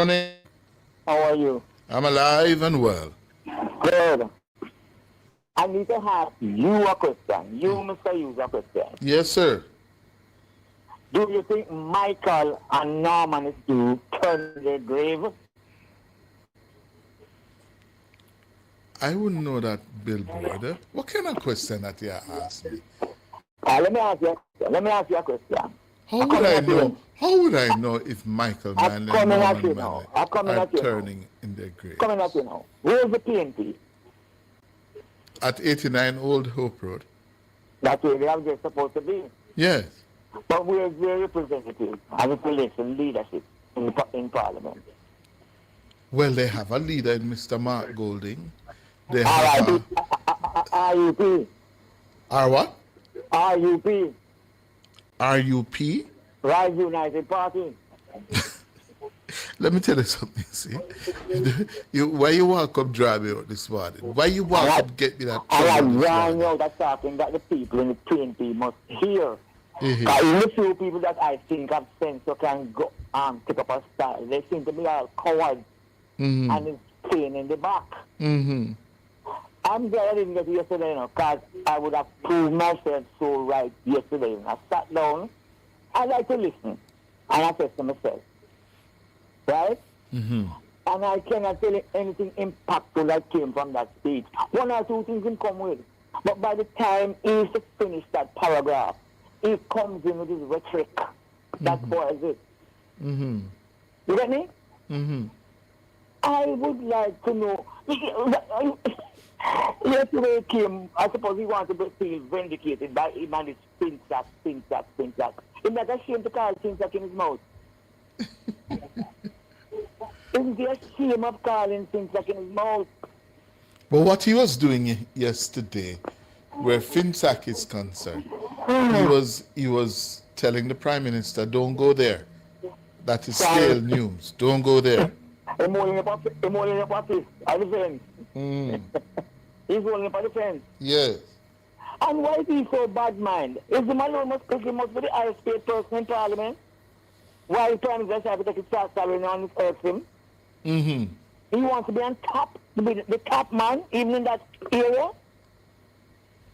morning. How are you? I'm alive and well. Good. I need to ask you a question. You, Mr. Hughes, a question. Yes, sir. Do you think Michael and Norman is to turn in their grave? I wouldn't know that, Billboard. What kind of question that you asked me? Let me ask you a question. How would I know? How would I know if Michael Manley and Norman Manley are turning in their graves? Coming at you now. Where's the PNP? At 89 Old Hope Road. That's where they are just supposed to be. Yes. But where's their representative and its relation leadership in Parliament? Well, they have a leader in Mr. Mark Golding. They All have right. RUP. Our what? RUP. RUP? Rise United Party. Let me tell you something, see? Why you walk up drive me out this morning? Why you walk up get me that I trouble this right morning? now that's something that the people in the PNP must hear. Mhm. The few people that I think have sense so can go take up a style. They seem to be all cowards and it's pain in the back. Mm-hmm. I'm glad I didn't get yesterday, because I would have proved myself so right yesterday. When I sat down, I like to listen, and I said to myself, right? Mm-hmm. And I cannot tell you anything impactful that came from that speech. One or two things can come with. But by the time he's to finish that paragraph, he comes in with his rhetoric. That spoils it. Mm-hmm. You get me? Mm-hmm. I would like to know. Yesterday came, I suppose he wanted to feel vindicated by him and his spin-sack. He's not ashamed to call spin-sack in his mouth. Isn't he ashamed of calling spin-sack in his mouth? But what he was doing yesterday, where FinSac is concerned, he was telling the Prime Minister, don't go there. That is stale news. Don't go there. I'm holding up a fist at the fence. He's holding up at the fence. Yes. And why is he so bad mind? Is the man who must be the highest paid person in Parliament? Why the Prime Minister have to take his tax salary now and hurt him? Mm-hmm. He wants to be on top, to be the top man, even in that area.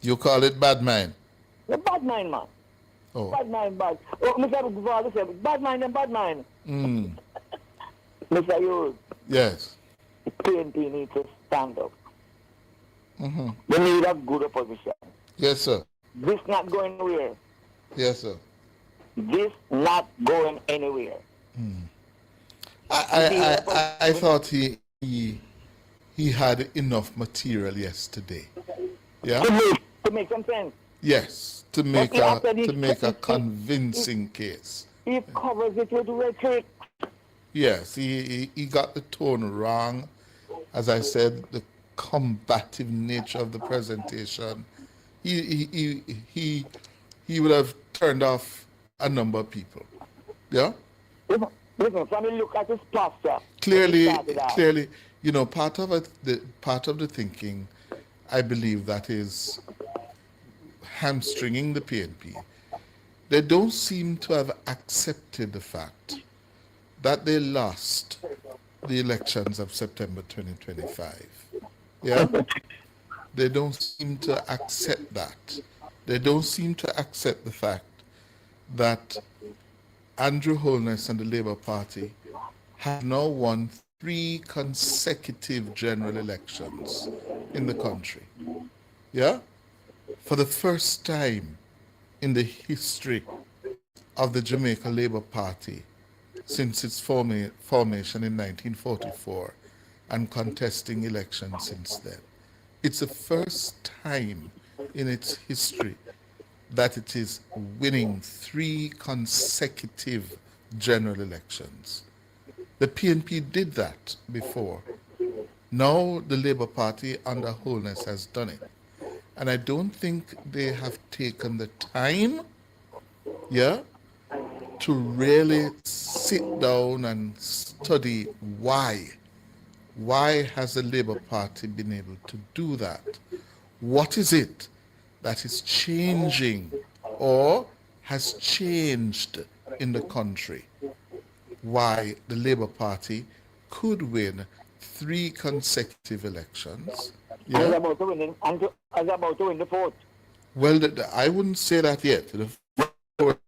You call it bad mind? The bad mind, man. Oh. Bad mind, bad. Oh, Mr. Guvardo said, bad mind and bad mind. Mm. Mr. Hughes, Yes. the PNP needs to stand up. Mm-hmm. They need a good opposition. Yes, sir. This not going anywhere. Yes, sir. This not going anywhere. I thought he had enough material yesterday. Yeah? To make some sense. Yes, to make a convincing case. He covers it with rhetoric. Yes, he got the tone wrong. As I said, the combative nature of the presentation. He would have turned off a number of people. Yeah? Listen, from the look at his posture. Clearly, part of the thinking, I believe, that is hamstringing the PNP. They don't seem to have accepted the fact that they lost the elections of September 2025. Yeah? They don't seem to accept that. They don't seem to accept the fact that Andrew Holness and the Labour Party have now won 3 consecutive general elections in the country. Yeah? For the first time in the history of the Jamaica Labour Party since its formation in 1944 and contesting elections since then. It's the first time in its history that it is winning 3 consecutive general elections. The PNP did that before. Now the Labour Party under Holness has done it. And I don't think they have taken the time, to really sit down and study why. Why has the Labour Party been able to do that? What is it that is changing or has changed in the country? Why the Labour Party could win 3 consecutive elections. And he's Yeah. about to win and he's about to win the fourth. Well, I wouldn't say that yet. The fourth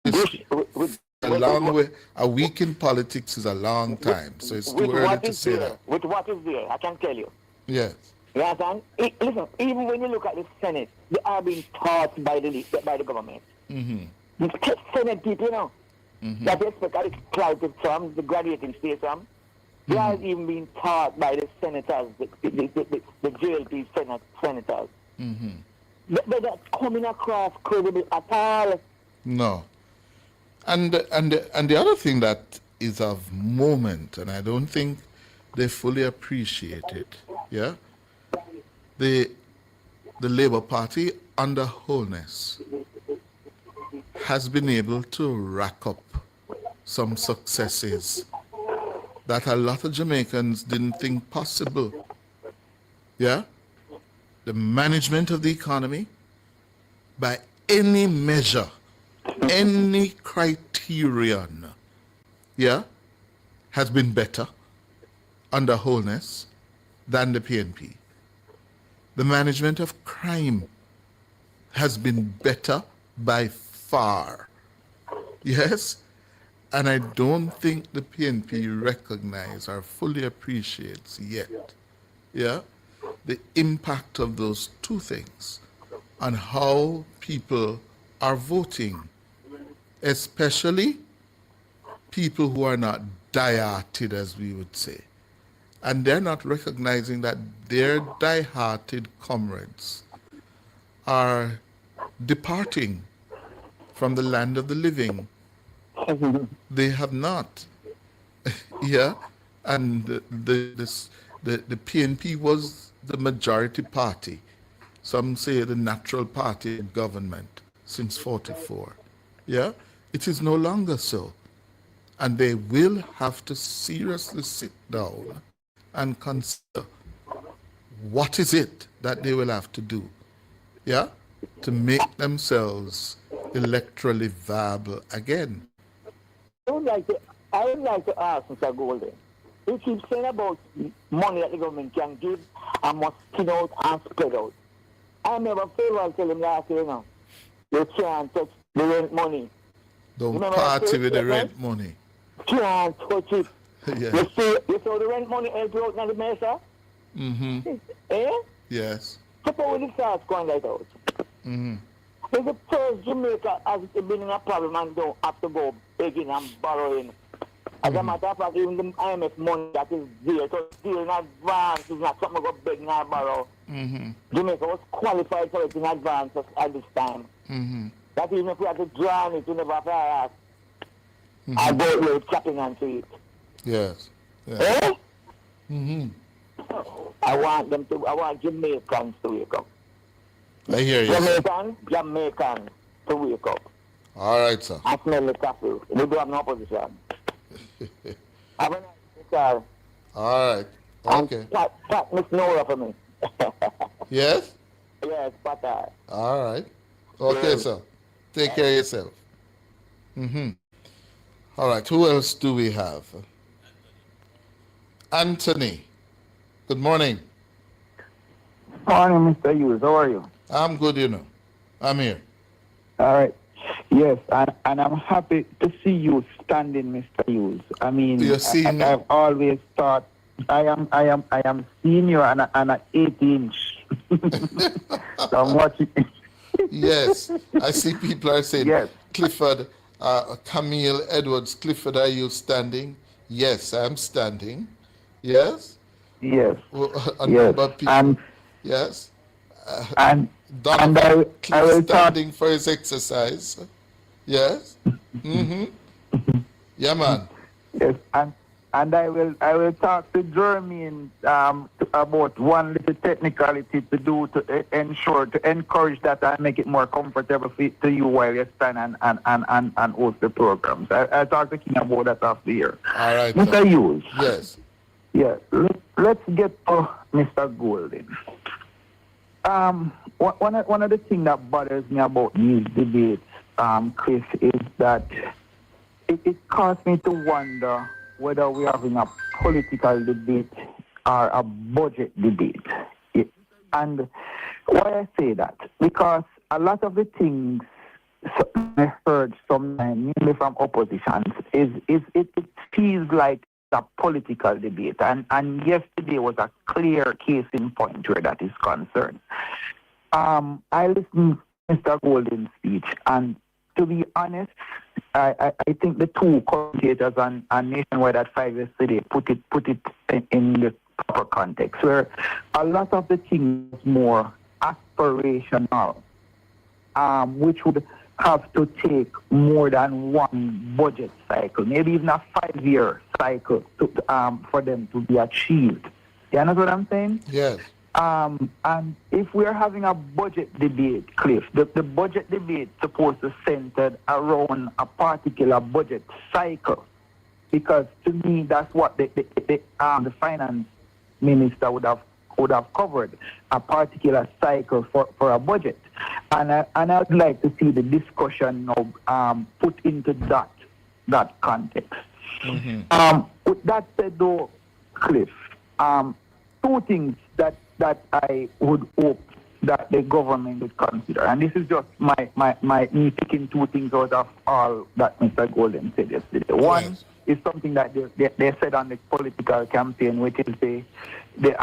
is a long way. A week in politics is a long time, so it's too with early what to is say there, that. with what is there, I can tell you. Yes. You understand? Listen, even when you look at the Senate, they are being taught by the government. Mm-hmm. The Senate people, you know, that they expect at the cloud from the graduating state from, they are even being taught by the senators, the JLP senators. Mm-hmm. They're not coming across credible at all. No. And the other thing that is of moment, and I don't think they fully appreciate it, yeah, the Labour Party under Holness has been able to rack up some successes that a lot of Jamaicans didn't think possible. Yeah? The management of the economy, by any measure, any criterion, yeah, has been better under Holness than the PNP. The management of crime has been better by far. Yes? And I don't think the PNP recognize or fully appreciates yet, yeah, the impact of those two things on how people are voting, especially people who are not die-hearted, as we would say. And they're not recognizing that their die-hearted comrades are departing from the land of the living. They have not. Yeah, and the PNP was the majority party. Some say the natural party in government since 44. Yeah, it is no longer so. And they will have to seriously sit down and consider what is it that they will have to do, yeah, to make themselves electorally viable again. I would like to ask Mr. Golden. He keeps saying about money that the government can give and must skin out and spread out. I remember Pharaoh tell him last year, you know, you can't touch the rent money. Don't Remember party with the right? rent money. Can't touch it. Yeah. You saw the rent money help you out in the mesa? Mm-hmm. Eh? Yes. Suppose the starts going like out. Mm-hmm. It's the first Jamaica has been in a problem and don't have to go begging and borrowing. As a matter of fact, even the IMF money that is there, so still in advance, it's not something to go begging or borrow. Mm-hmm. Jamaica was qualified for it in advance at this time. Mm-hmm. That even if we had to draw on it, we never have to ask. I go there chopping onto it. Yes. Yeah. Eh? Mm-hmm. I want Jamaicans to wake up. I hear you. Jamaicans to wake up. All right, sir. I smell the coffee. We do have no opposition. Have a nice day, sir. All right. Okay. And pat Miss Nora for me. Yes? Yes, pat her. All right. Okay, Yes. sir. Take care of yourself. Mm-hmm. All right. Who else do we have? Anthony. Good morning. Morning, Mr. Hughes. How are you? I'm good, you know. I'm here. All right. Yes, and I'm happy to see you standing, Mr. Hughes. I mean, You're seeing me? I've always thought I am seeing you on an 8-inch. So I'm watching. Yes. I see people are saying, Yes. Clifford, Camille Edwards, Clifford, are you standing? Yes, I'm standing. Yes? Yes. A Yes. number of people. And Yes. and Donovan I Cliff will talk. standing for his exercise. Yes? Mm-hmm. Yeah, man. Yes, and I will talk to Jermaine about one little technicality to do to ensure to encourage that I make it more comfortable to you while you stand and host the programs. I'll talk to King about that after here. All right. Mr. sir. Hughes. Yes. Yeah, let's get to Mr. Golden. One of the things that bothers me about these debates, Chris, is that it caused me to wonder whether we're having a political debate or a budget debate. And why I say that? Because a lot of the things I heard sometimes, mainly from oppositions, it feels like a political debate. And yesterday was a clear case in point where that is concerned. I listened to Mr. Golden's speech, and to be honest, I think the two commentators on Nationwide at 5 yesterday put it in the proper context, where a lot of the things more aspirational, which would have to take more than one budget cycle, maybe even a 5-year cycle for them to be achieved. You understand what I'm saying? Yes. And if we're having a budget debate, Cliff, the budget debate is supposed to center around a particular budget cycle, because to me that's what the finance minister would have covered, a particular cycle for a budget, and I'd like to see the discussion now put into that context. Mm-hmm. With that said, though, Cliff, two things that I would hope that the government would consider, and this is just me picking two things out of all that Mr. Golden said yesterday. One Yes. is something that they said on the political campaign, which is the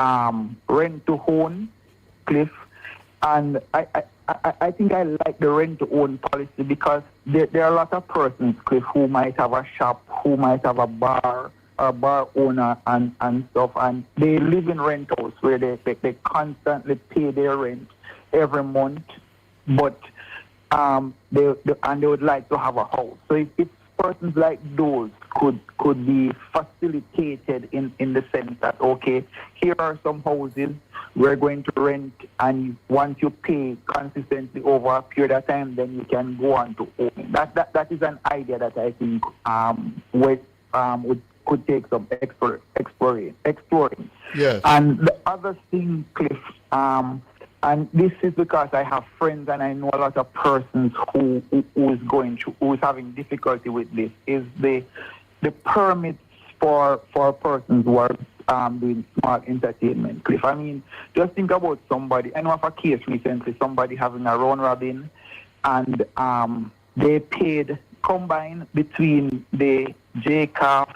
rent to own, Cliff, and I think I like the rent to own policy because there are a lot of persons, Cliff, who might have a shop, who might have a bar, a bar owner and stuff, and they live in rentals where they constantly pay their rent every month, but they would like to have a house. So if persons like those could be facilitated in the sense that, okay, here are some houses we're going to rent, and once you pay consistently over a period of time, then you can go on to own it. That is an idea that I think could take some exploring. Yes. And the other thing, Cliff, and this is because I have friends and I know a lot of persons who is having difficulty with this, is the permits for persons who are doing small entertainment, Cliff. I mean, just think about somebody. I know of a case recently, somebody having a round robin, and they paid combined between the JCAP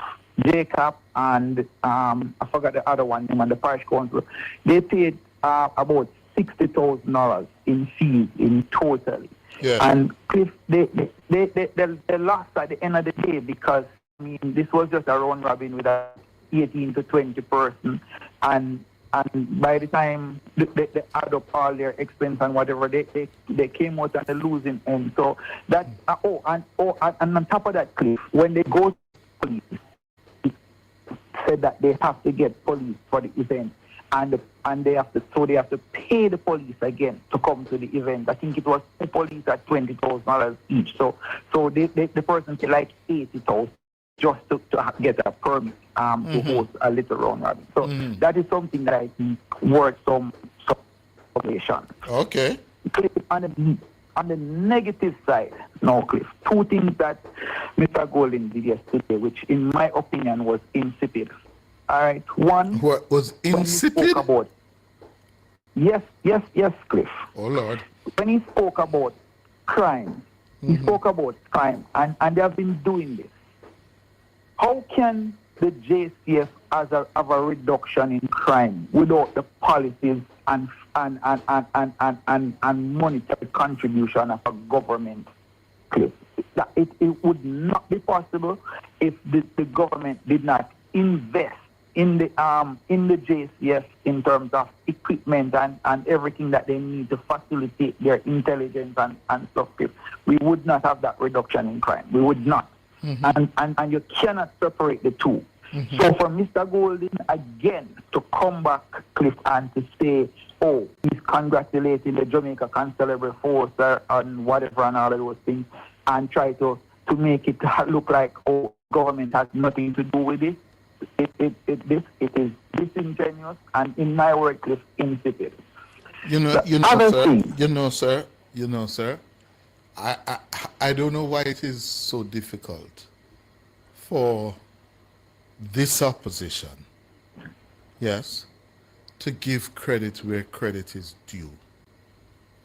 and I forgot the other one name, and the parish council. They paid about $60,000 in fees in total. Yes. And Cliff, they lost at the end of the day because, I mean, this was just a round robin with 18 to 20 person, and by the time they add up all their expense and whatever, they came out at the losing end. So that and on top of that, Cliff, when they go to police, it said that they have to get police for the event, and they have to pay the police again to come to the event. I think it was the police at $20,000 each. So the person paid like $80,000 just to get a permit to host a little round robin. So that is something that I think worth some information. Okay. Cliff, on the negative side, no, Cliff, two things that Mr. Golden did yesterday, which in my opinion was insipid. All right, one. What was insipid? Spoke about, yes, Cliff. Oh, Lord. When he spoke about crime, he spoke about crime, and they have been doing this. How can the JCF have a reduction in crime without the policies and monetary contribution of a government? That it would not be possible if the government did not invest in the JCF in terms of equipment and everything that they need to facilitate their intelligence and stuff. We would not have that reduction in crime. We would not. And you cannot separate the two. So for Mr. Golden, again, to come back, Cliff, and to say, oh, he's congratulating the Jamaica Constabulary Force and whatever and all of those things, and try to make it look like, oh, government has nothing to do with it. It is disingenuous and, in my word, Cliff, insipid. Sir, I don't know why it is so difficult for this opposition, yes, to give credit where credit is due.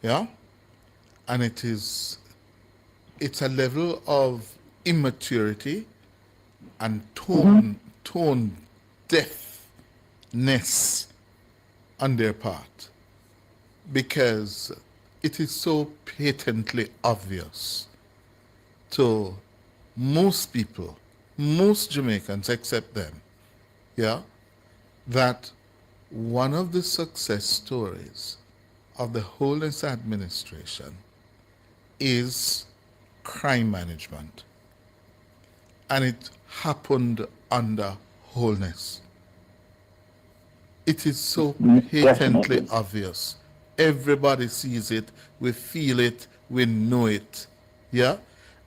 Yeah? And it's a level of immaturity and tone deafness on their part, because it is so patently obvious to most people, most Jamaicans except them, yeah, that one of the success stories of the Holness administration is crime management. And it happened under Holness. It is so patently Definitely. obvious. Everybody sees it, we feel it, we know it. Yeah?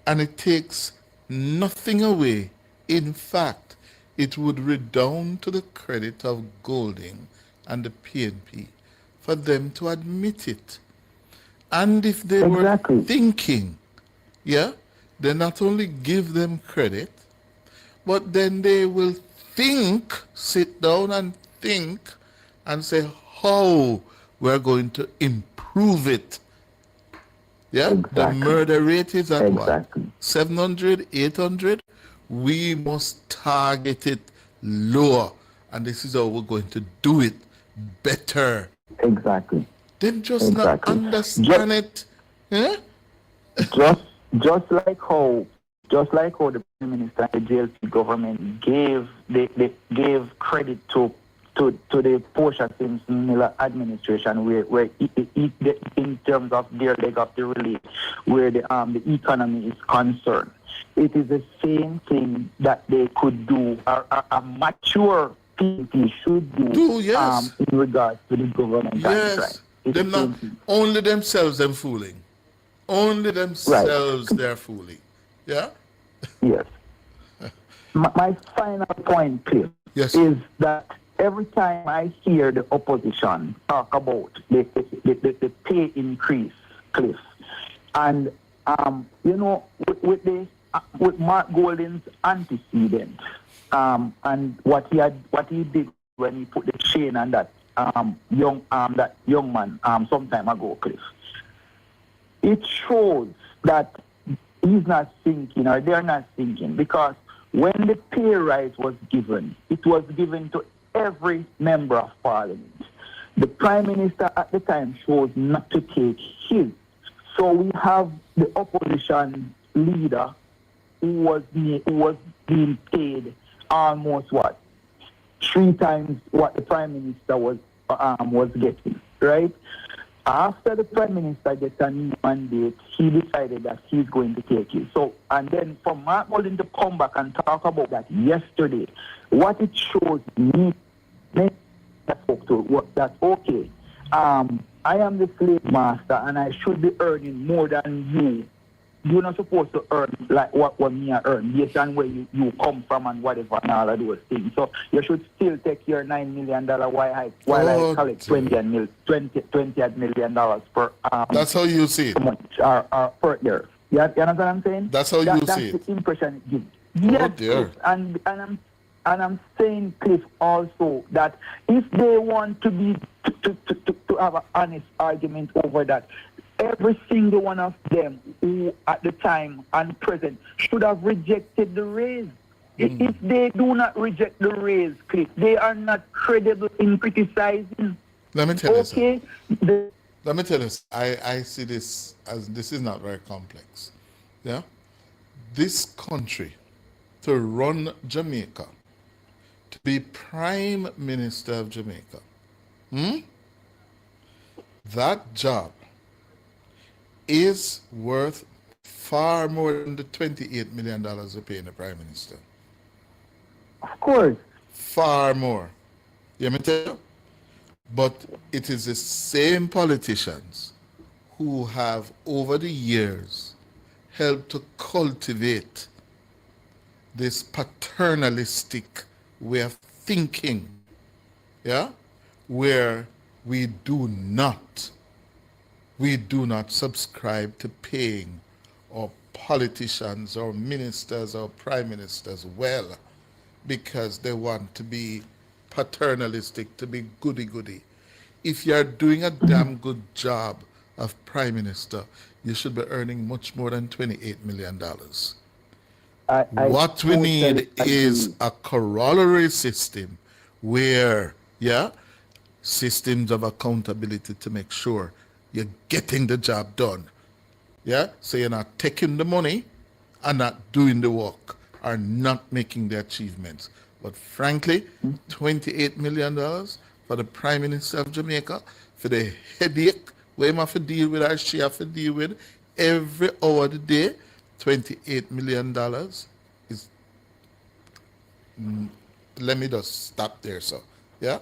And it takes nothing away. In fact, it would redound to the credit of Golding and the PNP for them to admit it. And if they Exactly. were thinking, yeah, they not only give them credit, but then they will think, sit down and think, and say how we're going to improve it. Yeah, the Exactly. murder rate is at Exactly. what? 700, 800? We must target it lower. And this is how we're going to do it better. Exactly. Them just not Exactly. understand it. Yeah? Just like how the Prime Minister and the JLP government they gave credit to the Portia Simpson Miller administration, where in terms of their leg of the relief, where the economy is concerned, it is the same thing that they could do. A mature PNP should do. Yes. In regards to the government. Yes. Right. It's Them the same not thing. only themselves them fooling. Only themselves they're fooling. Yeah? Yes. My final point, Cliff, Yes. is that every time I hear the opposition talk about the pay increase, Cliff, and with Mark Golding's antecedent, and what he did when he put the chain on that young man some time ago, Cliff, it shows that he's not thinking, or they're not thinking, because when the pay rise was given, it was given to every member of parliament. The Prime Minister at the time chose not to take his. So we have the opposition leader who was being paid almost 3 times what the Prime Minister was getting, right? After the Prime Minister gets a new mandate, he decided that he's going to take it. So, and then for Mark Golding to come back and talk about that yesterday, what it shows me, that okay, I am the slave master and I should be earning more than you. You're not supposed to earn like what me I earn based on where you come from and whatever and all of those things. So you should still take your $9 million while I collect $20 million per That's how you see it. month or per year. You understand what I'm saying? That's how you see That's it. the impression it gives. Yes, dear. and I'm saying, Cliff, also that if they want to be to have an honest argument over that, every single one of them who at the time and present should have rejected the raise. If they do not reject the raise, Cliff, they are not credible in criticizing. Let me tell you something. Okay? Let me tell you, I see this as this is not very complex. Yeah? This country, to run Jamaica, to be Prime Minister of Jamaica, that job is worth far more than the $28 million we're paying the Prime Minister. Of course. Far more. You hear me tell you? But it is the same politicians who have, over the years, helped to cultivate this paternalistic way of thinking, yeah, where we do not subscribe to paying our politicians or ministers or prime ministers well. because they want to be paternalistic, to be goody-goody. If you're doing a damn good job of prime minister, you should be earning much more than $28 million. I What we totally need is agree. a corollary system where, yeah, systems of accountability to make sure you're getting the job done. Yeah, so you're not taking the money and not doing the work or not making the achievements. But frankly, $28 million for the Prime Minister of Jamaica, for the headache we have to deal with or she have to deal with every hour of the day, $28 million is, let me just stop there, so, yeah?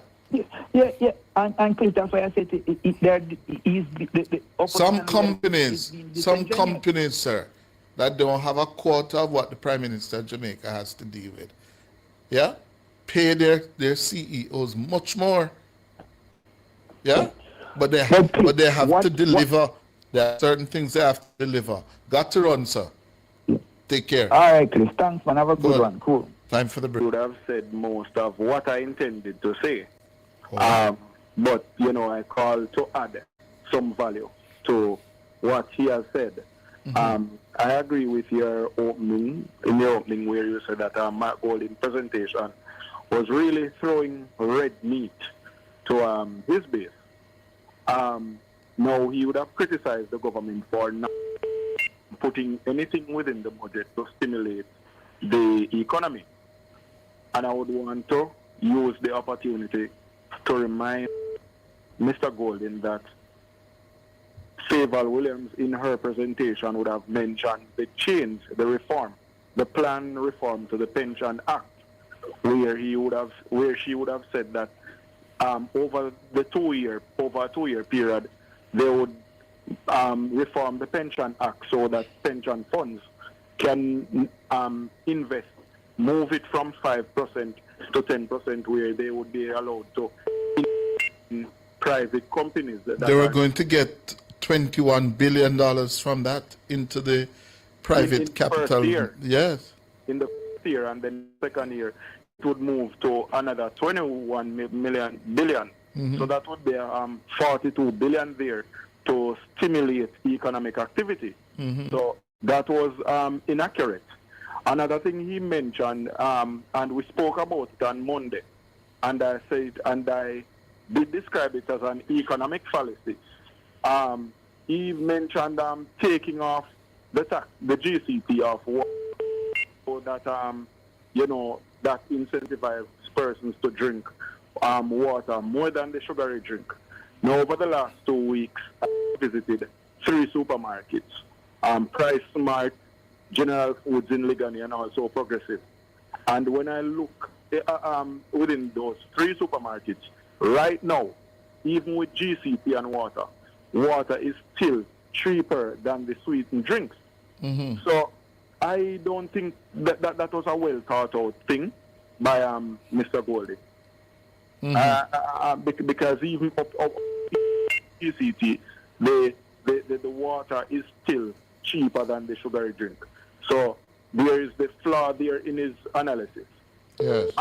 Yeah. And Chris, that's why I said there is the Some opposition companies, is being some disingenuous. companies, sir, that don't have a quarter of what the Prime Minister of Jamaica has to deal with, yeah, pay their CEOs much more, yeah, but Chris, they have to what deliver. There are certain things they have to deliver. Got to run, sir. Take care. all right, Chris, thanks man, have a good Good. one. Cool. Time for the break. Would have said most of what I intended to say. Oh. But, I call to add some value to what he has said. I agree with your opening, where you said that Mark Golding's presentation was really throwing red meat to his base. Now, he would have criticized the government for not putting anything within the budget to stimulate the economy. And I would want to use the opportunity to remind Mr. Golding that Faval Williams in her presentation would have mentioned the change, the reform, the planned reform to the Pension Act, where she would have said that over a 2-year period, they would reform the Pension Act so that pension funds can invest, move it from 5% to 10%, where they would be allowed to in private companies. They were going to get $21 billion from that into the private in capital. first year. Yes. In the first year, and then second year, it would move to another 21 billion. So that would be 42 billion there to stimulate economic activity. So that was inaccurate. Another thing he mentioned, and we spoke about it on Monday, and I did describe it as an economic fallacy. He mentioned taking off the GCT off water, so that that incentivizes persons to drink water more than the sugary drink. Now, over the last 2 weeks, I visited 3 supermarkets: Price Smart, General Foods in Ligani, and also Progressive. And when I look within those 3 supermarkets, right now, even with GCT and water is still cheaper than the sweetened drinks. So I don't think that was a well thought out thing by Mr. Golding. Because even up GCT, the water is still cheaper than the sugary drink. So there is the flaw there in his analysis. Yes.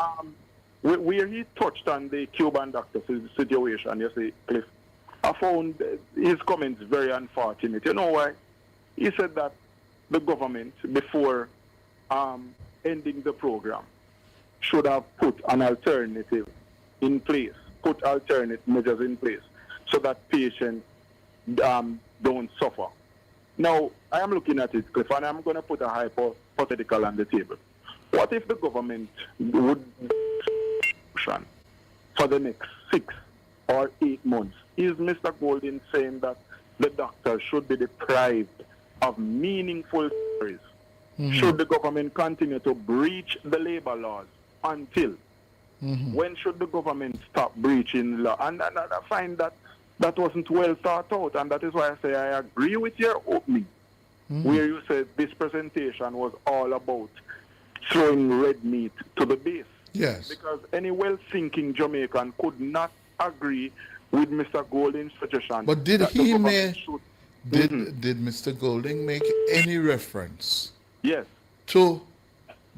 Where he touched on the Cuban doctor situation, you see, Cliff, I found his comments very unfortunate. You know why? He said that the government, before ending the program, should have put an alternative in place, put alternate measures in place, so that patients don't suffer. Now, I am looking at it, Cliff, and I'm going to put a hypothetical on the table. What if the government would for the next 6 or 8 months? Is Mr. Golding saying that the doctors should be deprived of meaningful salaries? Should the government continue to breach the labor laws until? When should the government stop breaching law? And I find that wasn't well thought out, and that is why I say I agree with your opening, where you said this presentation was all about throwing red meat to the base. Yes. Because any well-thinking Jamaican could not agree with Mr. Golding's suggestion. But did that the he government make, should- did Mr. Golding make any reference Yes. to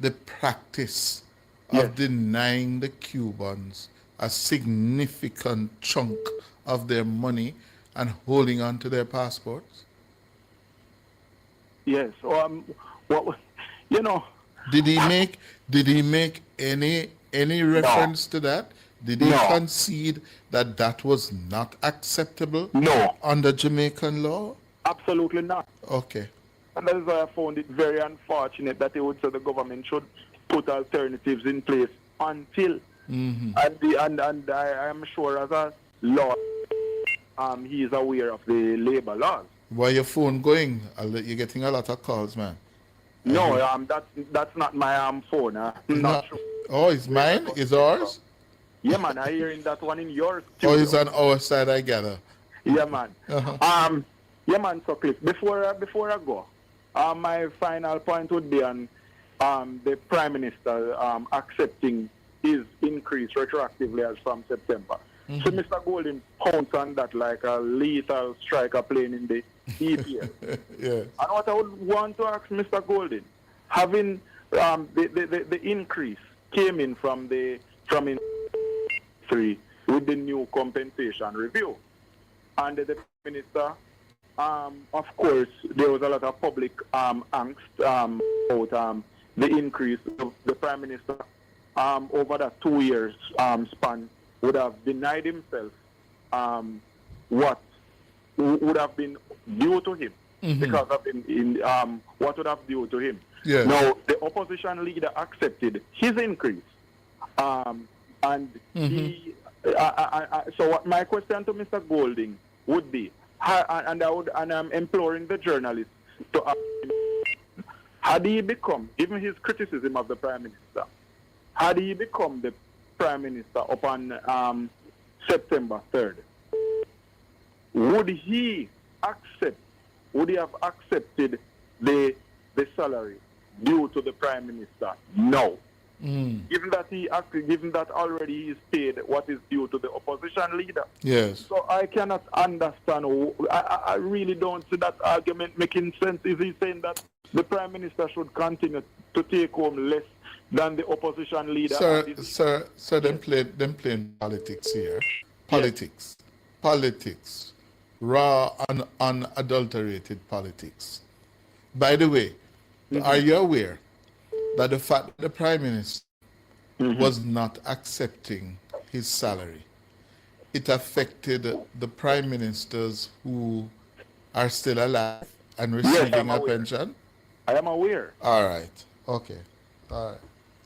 the practice of denying the Cubans a significant chunk of their money and holding on to their passports? Yes. What you know? Did he make any reference to that? Did he No. concede that that was not acceptable No, under Jamaican law? absolutely not. Okay. And that is why I found it very unfortunate that they would say the government should put alternatives in place until. And I am sure as a law, he is aware of the labor laws. Why your phone going? You're getting a lot of calls, man. No, that's not my phone. Not sure. Oh, it's mine? It's ours? Yeah, man. I hearing that one in yours. Oh, it's on our side, I gather. Yeah, man. Uh-huh. Yeah, man. So, Cliff, before I go, my final point would be on the Prime Minister accepting his increase retroactively as from September. So, Mr. Golden pounced on that like a lethal striker playing in the EPL. Yes. And what I would want to ask Mr. Golden, having the increase came in from in 3 with the new compensation review, and the minister, of course, there was a lot of public angst about the increase. The Prime Minister, over that 2 years span, would have denied himself what would have been due to him because of what would have due to him. Yes. Now, the opposition leader accepted his increase, and so what my question to Mr. Golding would be, and I'm imploring the journalists to ask him, had he become, given his criticism of the Prime Minister, had he become the Prime Minister upon September 3rd, would he have accepted the salary due to the Prime Minister? No. Given that already he's paid what is due to the opposition leader. Yes. So I cannot understand. I really don't see that argument making sense. Is he saying that the Prime Minister should continue to take home less than the opposition leader? Sir, them playing politics here. Politics. Politics. Raw and unadulterated politics. By the way, are you aware that the fact that the Prime Minister was not accepting his salary, it affected the Prime Ministers who are still alive and receiving a pension? I am aware. All right. Okay. All right.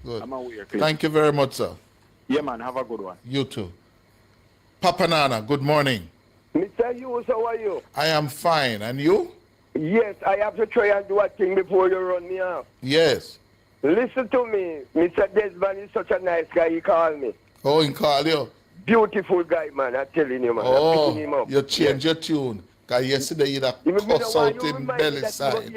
Good. I'm aware. Thank you very much, sir. Yeah, man. Have a good one. You too. Papa Nana, good morning. Mr. Hughes, how are you? I am fine. And you? Yes, I have to try and do a thing before you run me off. Yes. Listen to me. Mr. Desmond is such a nice guy, he called me. Oh, in call you? Beautiful guy, man, I'm telling you, man. I'm Oh, picking him up. you change your tune. Because yesterday you cuss out in belly side.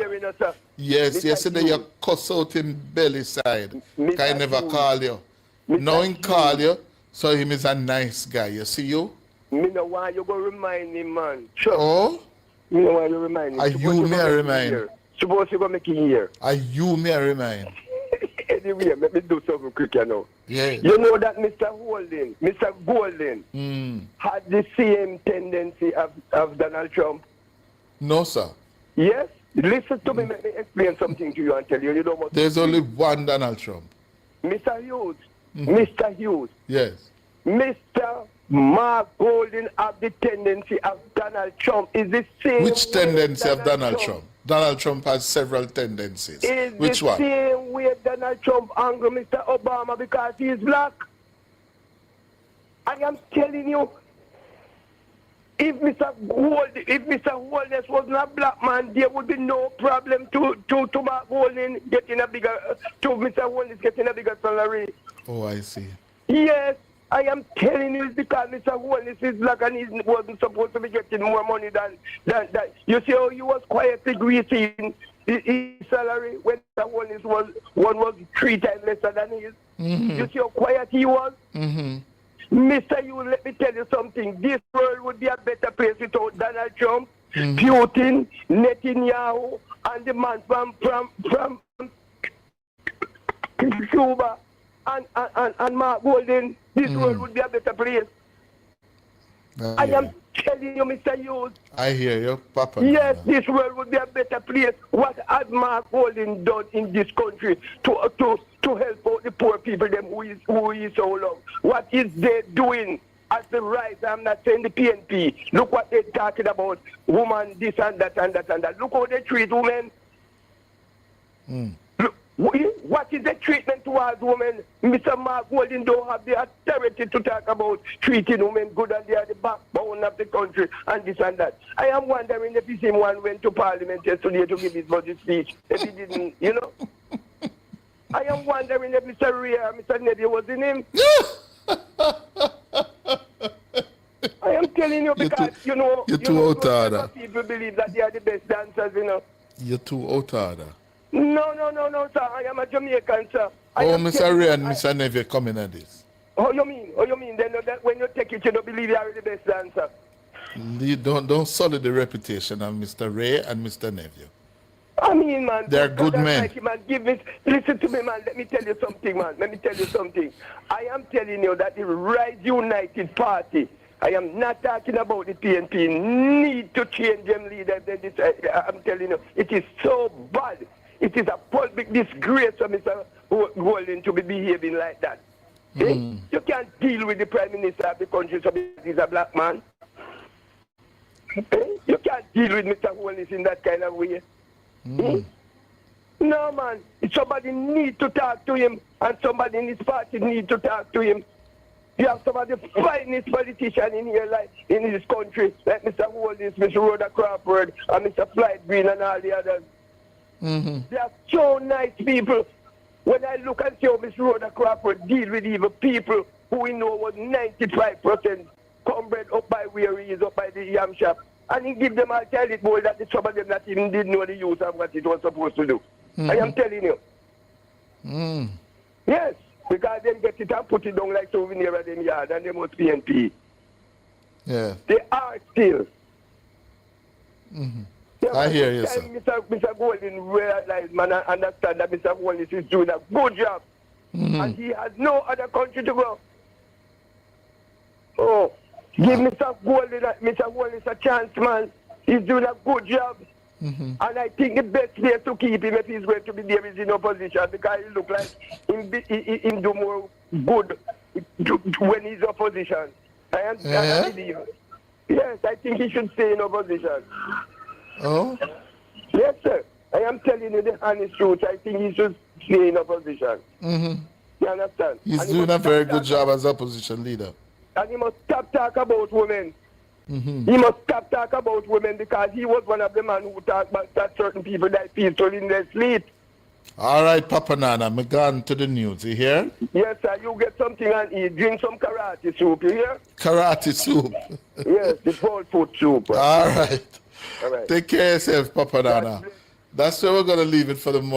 Yes, yesterday you cuss out in belly side. Because I never call you. Now he call you, so him is a nice guy. You see you? Me no want you go remind him, man. Sure. Oh? Me no want you remind him. Are you me a remind? Suppose you go make him here. Are you me a remind? Anyway, let me do something quick, you know. Yeah. You know that Mr. Golden had the same tendency of Donald Trump? No, sir. Yes? Listen to me, let me explain something to you and tell you. You don't want There's only one Donald Trump. Mr. Hughes. Mr. Hughes. Yes. Mr. Mark Golden have the tendency of Donald Trump. Is the same Which tendency of Donald Trump? Donald Trump has several tendencies. Is Which the one? same way Donald Trump anger Mr. Obama because he is black. I am telling you, if Mr. Holness was not a black man, there would be no problem to Mark Golden getting a bigger, to Mr. Holness getting a bigger salary. Oh, I see. Yes, I am telling you, it's because Mr. Holness is black and he wasn't supposed to be getting more money than that. You see how he was quietly greeting his salary when Mr. Holness was 3 times lesser than his. You see how quiet he was? Mr. You let me tell you something. This world would be a better place without Donald Trump, Putin, Netanyahu, and the man from Cuba. and Mark Golden, this world would be a better place. I am telling you, Mr. Hughes. I hear you, Papa. Yes, Nana. this world would be a better place. What has Mark Golden done in this country to help out the poor people them who is so long? What is they doing as the right? I'm not saying the PNP. Look what they're talking about. Woman, this and that and that and that. Look how they treat women. Look, what is the treatment towards women? Mr. Mark Golden don't have the authority to talk about treating women good, and they are the backbone of the country and this and that. I am wondering if this one went to Parliament yesterday to give his budget speech. If he didn't, you know. I am wondering if Mr. Ray or Mr. Neville was in him. I am telling you because, you're too out of order. People believe that they are the best dancers, you know. You're too out of order. No, sir. I am a Jamaican, sir. Mr. Ray and Mr. Neville coming at this. How you mean? Then that when you take it, you don't believe you are the best dancer. You don't sully the reputation of Mr. Ray and Mr. Neville. I mean, man. They're good men. Like, man, listen to me, man. Let me tell you something, man. Let me tell you something. I am telling you that the Rise United Party, I am not talking about the PNP, need to change them leaders. I'm telling you, it is so bad. It is a public disgrace for Mr. Golden to be behaving like that. You can't deal with the Prime Minister of the country so he's a black man. You can't deal with Mr. Golden in that kind of way. No, man. Somebody need to talk to him, and somebody in his party need to talk to him. You have some of the finest politicians in here, like in this country, like Mr. Holdings, Mr. Rhoda Crawford, and Mr. Floyd Green, and all the others. They are so nice people. When I look and see how Mr. Rhoda Crawford deal with evil people who we know was 95% comrade up by where he is, up by the yam shop, and he give them a toilet bowl that some of them not even didn't know the use of what it was supposed to do. I am telling you. Yes, because they get it and put it down like souvenir at them yard, and they must PNP. Yeah. They are still. Yeah, I hear you, sir. Mr. Golden realized, man, I understand that Mr. Golden is doing a good job. And he has no other country to go. Oh, give Mr. Golden a chance, man. He's doing a good job. And I think the best place to keep him if he's going to be there is in opposition, because he look like him do more good when he's opposition. I believe. Yes, I think he should stay in opposition. Oh? Yes, sir. I am telling you the honest truth. I think he should stay in opposition. You understand? He's doing a very good job as opposition leader. And he must stop talk about women. He must stop talk about women, because he was one of the men who talked about that certain people that peaceful in their sleep. All right, Papa Nana, I'm gone to the news. You hear? Yes, sir. You get something and eat. Drink some karate soup. You hear? Karate soup. Yes, the whole food soup. All right. All right. Take care of yourself, Papa Nana. That's where we're going to leave it for the moment.